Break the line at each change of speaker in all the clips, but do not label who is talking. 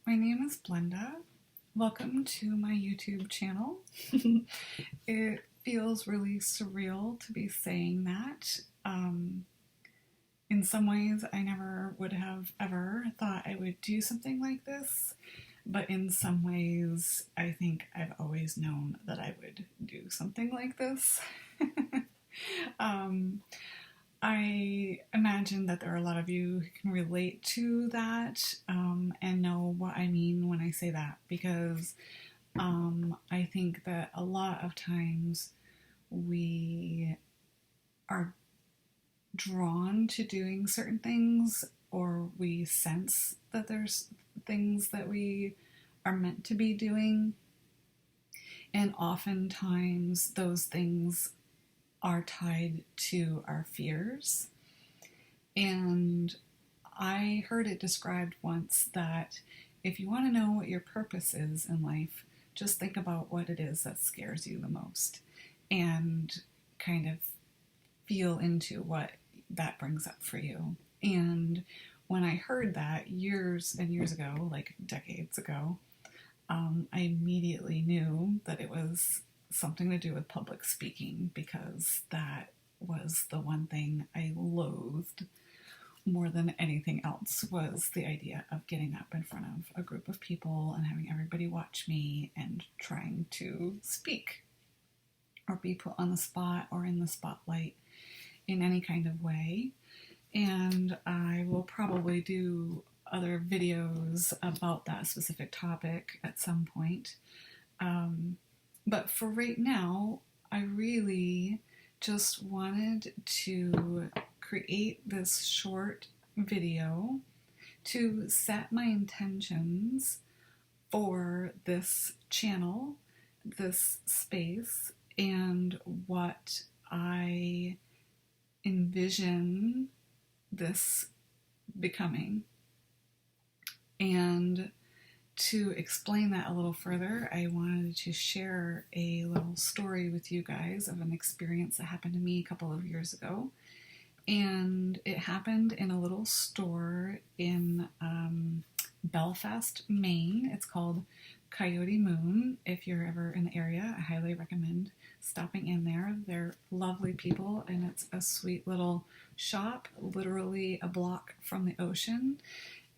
My name is Blenda. Welcome to my YouTube channel. It feels really surreal to be saying that. In some ways, I never would have ever thought I would do something like this, but in some ways, I think I've always known that I would do something like this. um, I imagine that there are a lot of you who can relate to that and know what I mean when I say that, because I think that a lot of times we are drawn to doing certain things, or we sense that there's things that we are meant to be doing, and oftentimes those things are tied to our fears. And I heard it described once that if you want to know what your purpose is in life, just think about what it is that scares you the most and kind of feel into what that brings up for you. And when I heard that years and years ago, like decades ago, I immediately knew that it was something to do with public speaking, because that was the one thing I loathed more than anything else, was the idea of getting up in front of a group of people and having everybody watch me and trying to speak or be put on the spot or in the spotlight in any kind of way. And I will probably do other videos about that specific topic at some point. But for right now, I really just wanted to create this short video to set my intentions for this channel, this space, and what I envision this becoming. And to explain that a little further, I wanted to share a little story with you guys of an experience that happened to me a couple of years ago. And it happened in a little store in Belfast, Maine. It's called Coyote Moon. If you're ever in the area, I highly recommend stopping in there. They're lovely people, and it's a sweet little shop, literally a block from the ocean,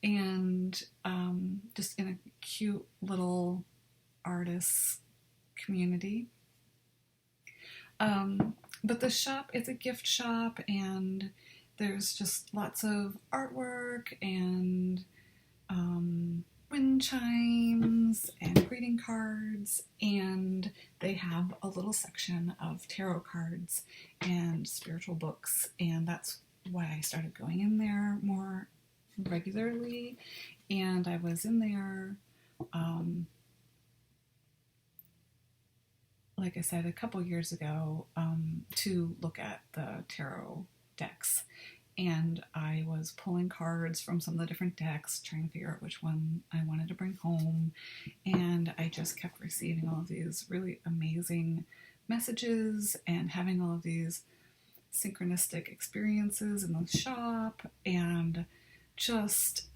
and just in a cute little artist community. But the shop is a gift shop, and there's just lots of artwork and wind chimes and greeting cards, and they have a little section of tarot cards and spiritual books, and that's why I started going in there more regularly. And I was in there, like I said, a couple years ago to look at the tarot decks. And I was pulling cards from some of the different decks, trying to figure out which one I wanted to bring home. And I just kept receiving all of these really amazing messages and having all of these synchronistic experiences in the shop. And just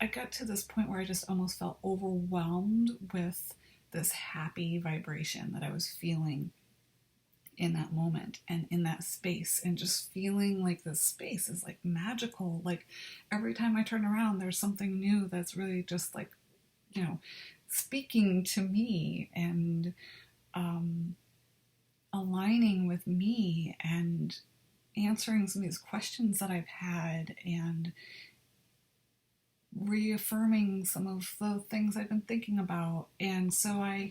I got to this point where I just almost felt overwhelmed with this happy vibration that I was feeling in that moment and in that space, and just feeling like this space is like magical. Like every time I turn around, there's something new that's really just like, speaking to me and aligning with me and answering some of these questions that I've had, and reaffirming some of the things I've been thinking about. And so I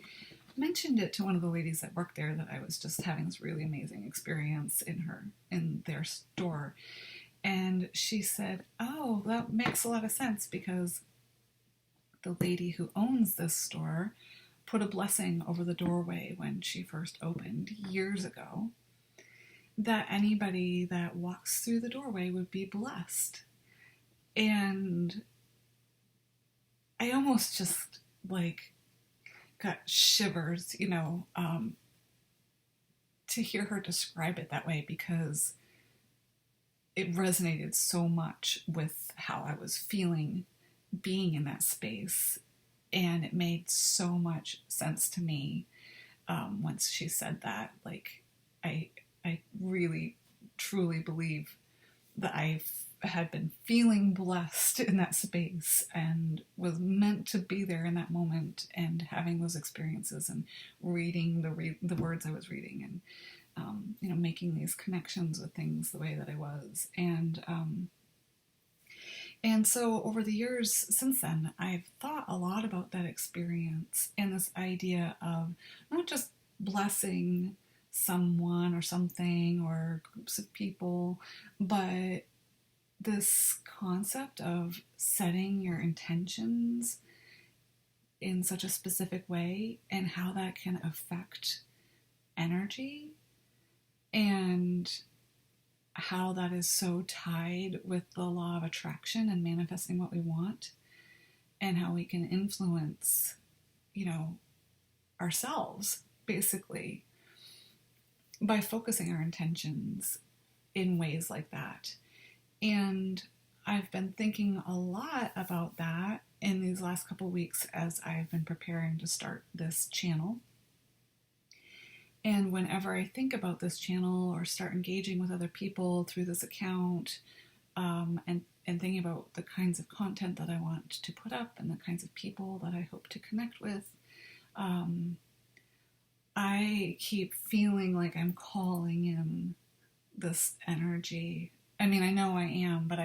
mentioned it to one of the ladies that worked there, that I was just having this really amazing experience in their store. And she said, "Oh, that makes a lot of sense, because the lady who owns this store put a blessing over the doorway when she first opened years ago, that anybody that walks through the doorway would be blessed." And I almost just like got shivers, to hear her describe it that way, because it resonated so much with how I was feeling being in that space. And it made so much sense to me once she said that. Like, I really, truly believe that I had been feeling blessed in that space and was meant to be there in that moment and having those experiences and reading the words I was reading and making these connections with things the way that I was. And so over the years since then, I've thought a lot about that experience and this idea of not just blessing someone or something or groups of people, but this concept of setting your intentions in such a specific way and how that can affect energy and how that is so tied with the law of attraction and manifesting what we want, and how we can influence, ourselves basically by focusing our intentions in ways like that. And I've been thinking a lot about that in these last couple weeks as I've been preparing to start this channel. And whenever I think about this channel or start engaging with other people through this account, and thinking about the kinds of content that I want to put up and the kinds of people that I hope to connect with, I keep feeling like I'm calling in this energy. I mean, I know I am, but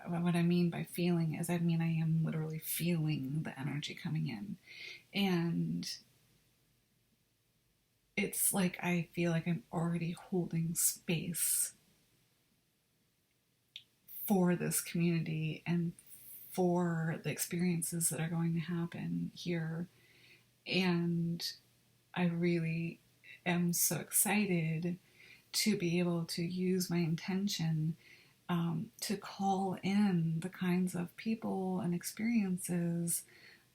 what I mean by feeling is I am literally feeling the energy coming in. And it's like I feel like I'm already holding space for this community and for the experiences that are going to happen here. And I really am so excited to be able to use my intention to call in the kinds of people and experiences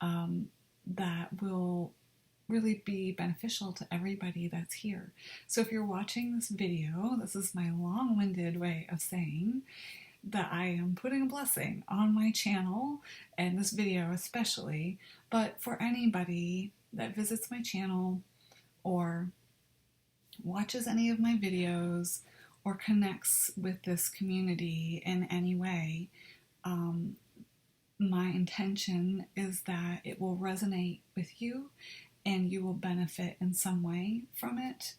that will really be beneficial to everybody that's here. So if you're watching this video, this is my long-winded way of saying that I am putting a blessing on my channel and this video especially, but for anybody that visits my channel or watches any of my videos or connects with this community in any way, my intention is that it will resonate with you and you will benefit in some way from it.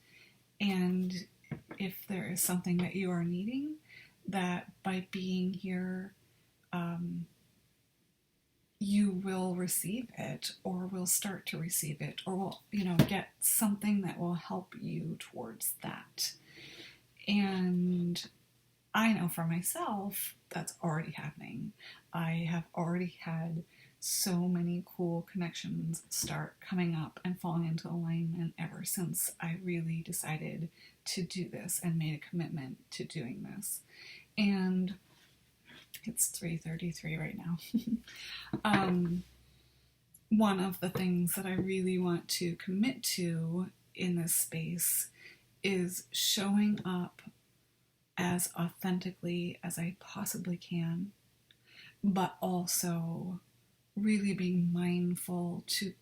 And if there is something that you are needing, that by being here, you will receive it or will start to receive it or will, get something that will help you towards that. And I know for myself, that's already happening. I have already had so many cool connections start coming up and falling into alignment ever since I really decided to do this and made a commitment to doing this. And it's 3:33 right now. One of the things that I really want to commit to in this space is showing up as authentically as I possibly can, but also really being mindful to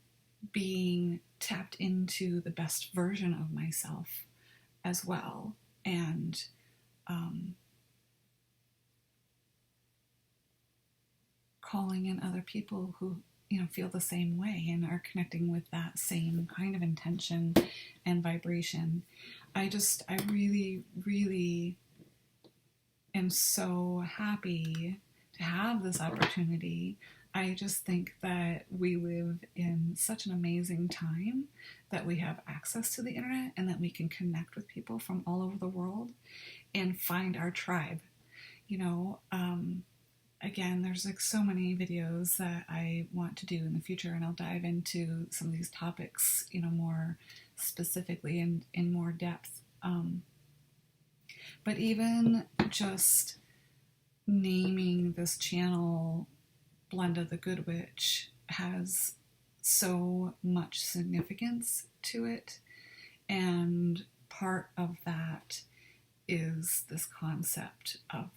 being tapped into the best version of myself as well. And calling in other people who feel the same way and are connecting with that same kind of intention and vibration. I really, really am so happy to have this opportunity. I just think that we live in such an amazing time that we have access to the internet and that we can connect with people from all over the world and find our tribe. Again, there's so many videos that I want to do in the future, and I'll dive into some of these topics, more specifically and in more depth. But even just naming this channel Blenda the Good Witch has so much significance to it, and part of that is this concept of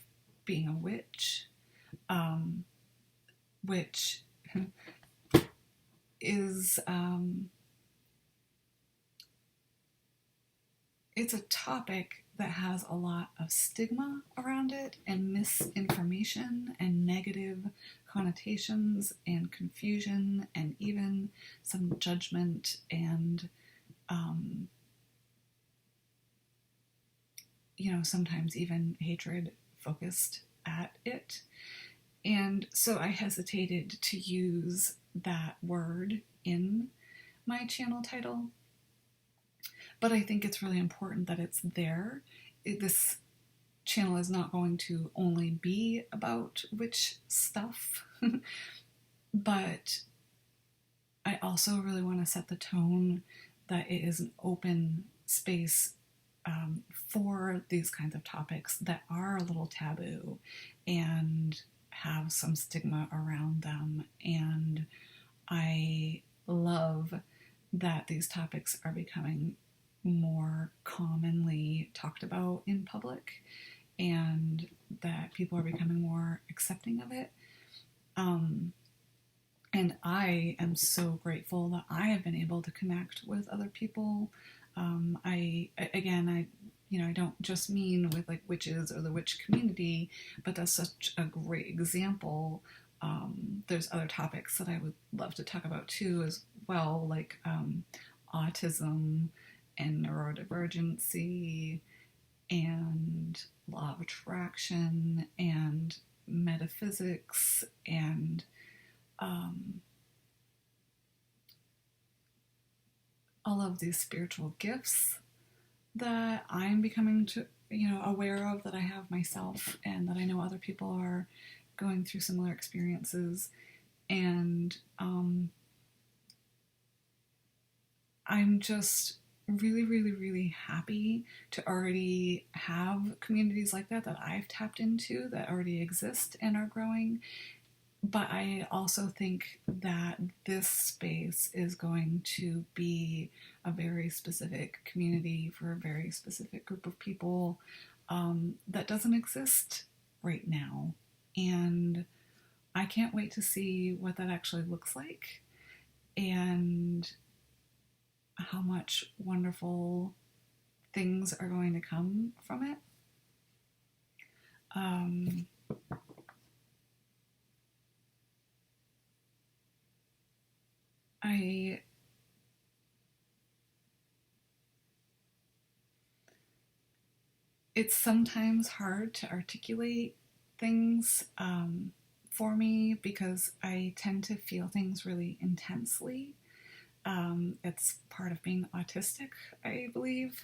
being a witch. which is, it's a topic that has a lot of stigma around it and misinformation and negative connotations and confusion and even some judgment and, sometimes even hatred focused at it. And so I hesitated to use that word in my channel title. But I think it's really important that it's there. This channel is not going to only be about witch stuff, but I also really want to set the tone that it is an open space for these kinds of topics that are a little taboo and have some stigma around them. And I love that these topics are becoming more commonly talked about in public and that people are becoming more accepting of it. And I am so grateful that I have been able to connect with other people. I don't just mean with like witches or the witch community, but that's such a great example. There's other topics that I would love to talk about too as well, like autism and neurodivergency and law of attraction and metaphysics and all of these spiritual gifts that I'm becoming aware of, that I have myself and that I know other people are going through similar experiences. And I'm just really, really, really happy to already have communities like that I've tapped into that already exist and are growing. But I also think that this space is going to be a very specific community for a very specific group of people that doesn't exist right now. And I can't wait to see what that actually looks like and how much wonderful things are going to come from it. It's sometimes hard to articulate things for me because I tend to feel things really intensely. It's part of being autistic, I believe.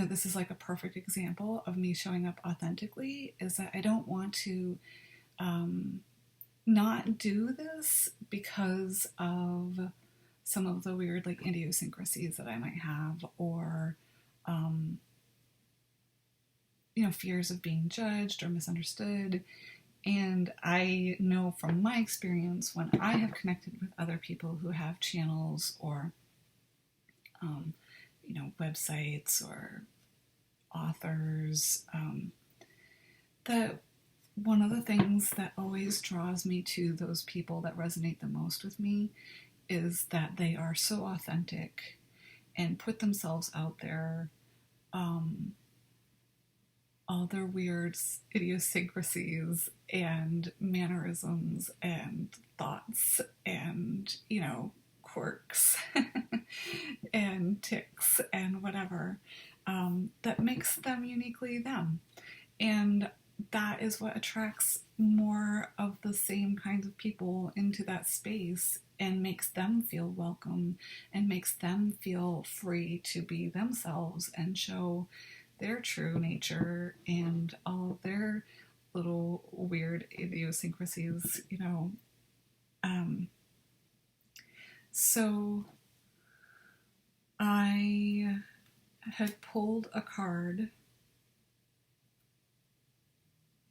This is like a perfect example of me showing up authentically, is that I don't want to not do this because of some of the weird like idiosyncrasies that I might have, or fears of being judged or misunderstood. And I know from my experience, when I have connected with other people who have channels or websites or authors, that one of the things that always draws me to those people that resonate the most with me is that they are so authentic and put themselves out there, all their weird idiosyncrasies and mannerisms and thoughts and, quirks and tics and whatever, that makes them uniquely them. And that is what attracts more of the same kinds of people into that space and makes them feel welcome and makes them feel free to be themselves and show their true nature and all of their little weird idiosyncrasies, So I had pulled a card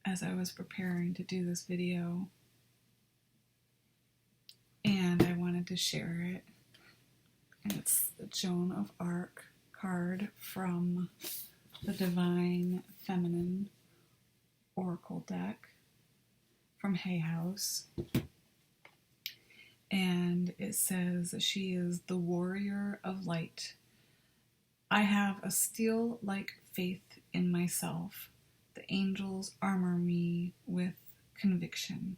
as I was preparing to do this video, and I wanted to share it. And it's the Joan of Arc card from the Divine Feminine Oracle deck from Hay House. And it says, she is the warrior of light. I have a steel-like faith in myself. The angels armor me with conviction.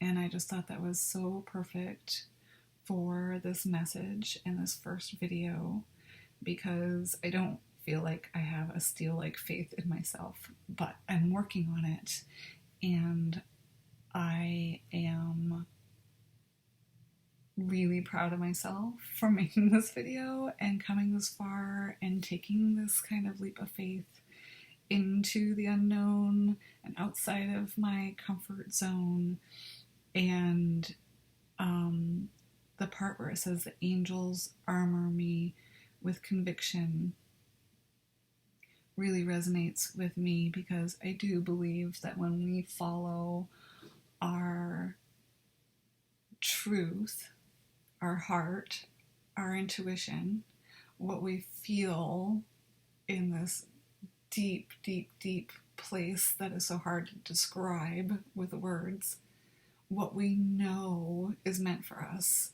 And I just thought that was so perfect for this message and this first video, because I don't feel like I have a steel-like faith in myself, but I'm working on it, and I am really proud of myself for making this video and coming this far and taking this kind of leap of faith into the unknown and outside of my comfort zone. And the part where it says the angels armor me with conviction really resonates with me, because I do believe that when we follow our truth, our heart, our intuition, what we feel in this deep, deep, deep place that is so hard to describe with words, what we know is meant for us,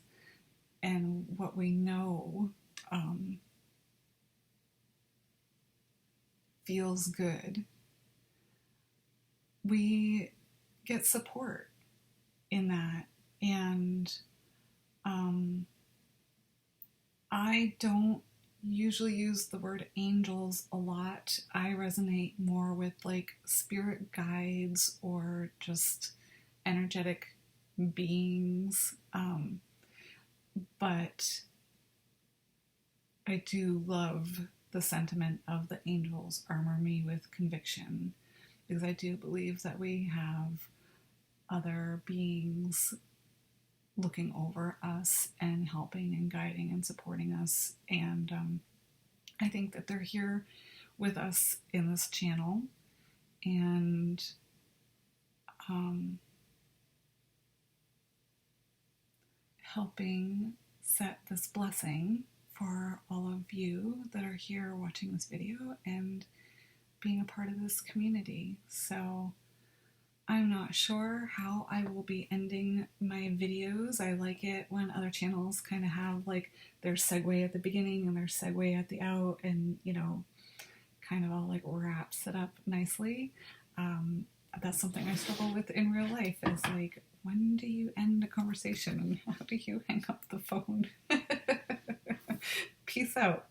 and what we know feels good, we get support in that. And I don't usually use the word angels a lot. I resonate more with like spirit guides or just energetic beings. But I do love the sentiment of the angels armor me with conviction, because I do believe that we have other beings looking over us and helping and guiding and supporting us. And I think that they're here with us in this channel, and helping set this blessing for all of you that are here watching this video and being a part of this community. So I'm not sure how I will be ending my videos. I like it when other channels kind of have like their segue at the beginning and their segue at the out, and you know, kind of all like wraps it up nicely. That's something I struggle with in real life, is like, when do you end a conversation and how do you hang up the phone? Peace out.